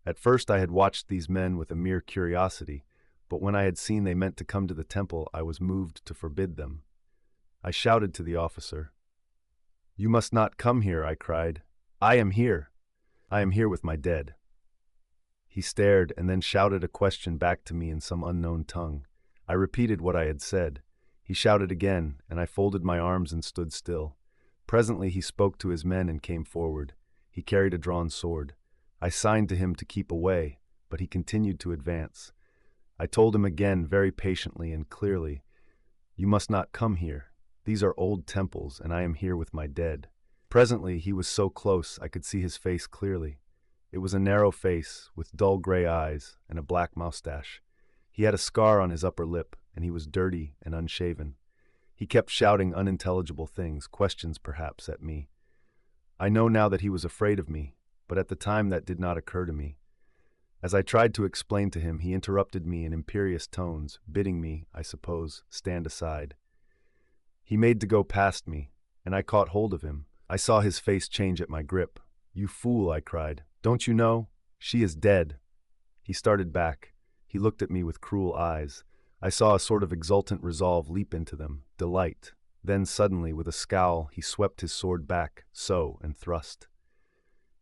At first I had watched these men with a mere curiosity, but when I had seen they meant to come to the temple I was moved to forbid them. I shouted to the officer. "You must not come here," I cried. "I am here. I am here with my dead." He stared and then shouted a question back to me in some unknown tongue. I repeated what I had said. He shouted again, and I folded my arms and stood still. Presently he spoke to his men and came forward. He carried a drawn sword. I signed to him to keep away, but he continued to advance. I told him again very patiently and clearly, "You must not come here. These are old temples, and I am here with my dead." Presently he was so close I could see his face clearly. It was a narrow face, with dull gray eyes and a black mustache. He had a scar on his upper lip, and he was dirty and unshaven. He kept shouting unintelligible things, questions perhaps, at me. I know now that he was afraid of me, but at the time that did not occur to me. As I tried to explain to him, he interrupted me in imperious tones, bidding me, I suppose, stand aside. He made to go past me, and I caught hold of him. I saw his face change at my grip. "You fool," I cried. "Don't you know? She is dead." He started back. He looked at me with cruel eyes. I saw a sort of exultant resolve leap into them, delight. Then suddenly, with a scowl, he swept his sword back, so, and thrust.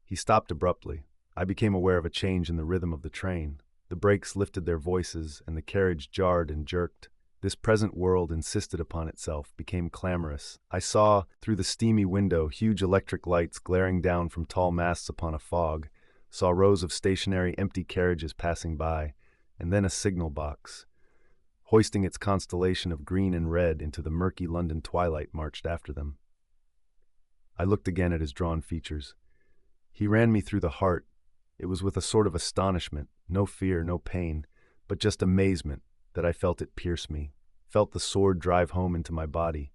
He stopped abruptly. I became aware of a change in the rhythm of the train. The brakes lifted their voices, and the carriage jarred and jerked. This present world insisted upon itself, became clamorous. I saw, through the steamy window, huge electric lights glaring down from tall masts upon a fog, saw rows of stationary empty carriages passing by, and then a signal box, hoisting its constellation of green and red into the murky London twilight, marched after them. I looked again at his drawn features. He ran me through the heart. It was with a sort of astonishment, no fear, no pain, but just amazement, that I felt it pierce me, felt the sword drive home into my body.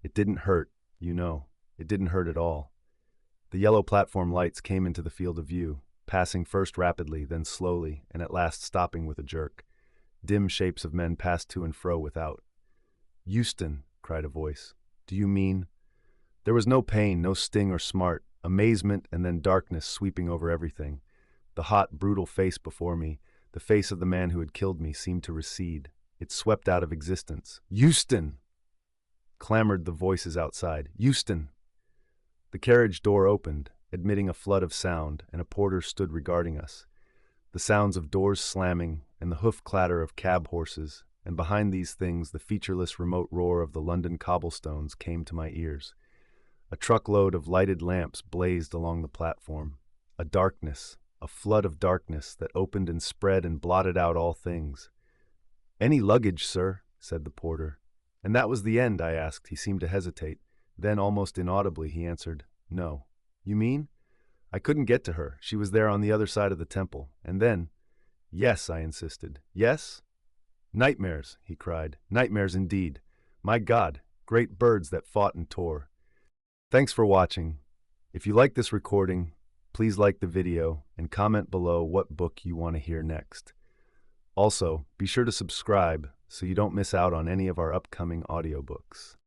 It didn't hurt, you know. It didn't hurt at all. The yellow platform lights came into the field of view, passing first rapidly, then slowly, and at last stopping with a jerk. Dim shapes of men passed to and fro without. "Euston," cried a voice. "Do you mean—" There was no pain, no sting or smart, amazement and then darkness sweeping over everything. The hot, brutal face before me, the face of the man who had killed me, seemed to recede. It swept out of existence. "Euston!" clamored the voices outside. "Euston!" The carriage door opened, admitting a flood of sound, and a porter stood regarding us. The sounds of doors slamming, and the hoof clatter of cab horses, and behind these things the featureless remote roar of the London cobblestones came to my ears. A truckload of lighted lamps blazed along the platform. A darkness, a flood of darkness that opened and spread and blotted out all things. "Any luggage, sir?" said the porter. "And that was the end?" I asked. He seemed to hesitate. Then, almost inaudibly, he answered, "No." "You mean?" "I couldn't get to her. She was there on the other side of the temple. And then—" "Yes," I insisted. "Yes?" "Nightmares," he cried. "Nightmares indeed. My God, great birds that fought and tore." Thanks for watching. If you like this recording, please like the video and comment below what book you want to hear next. Also, be sure to subscribe so you don't miss out on any of our upcoming audiobooks.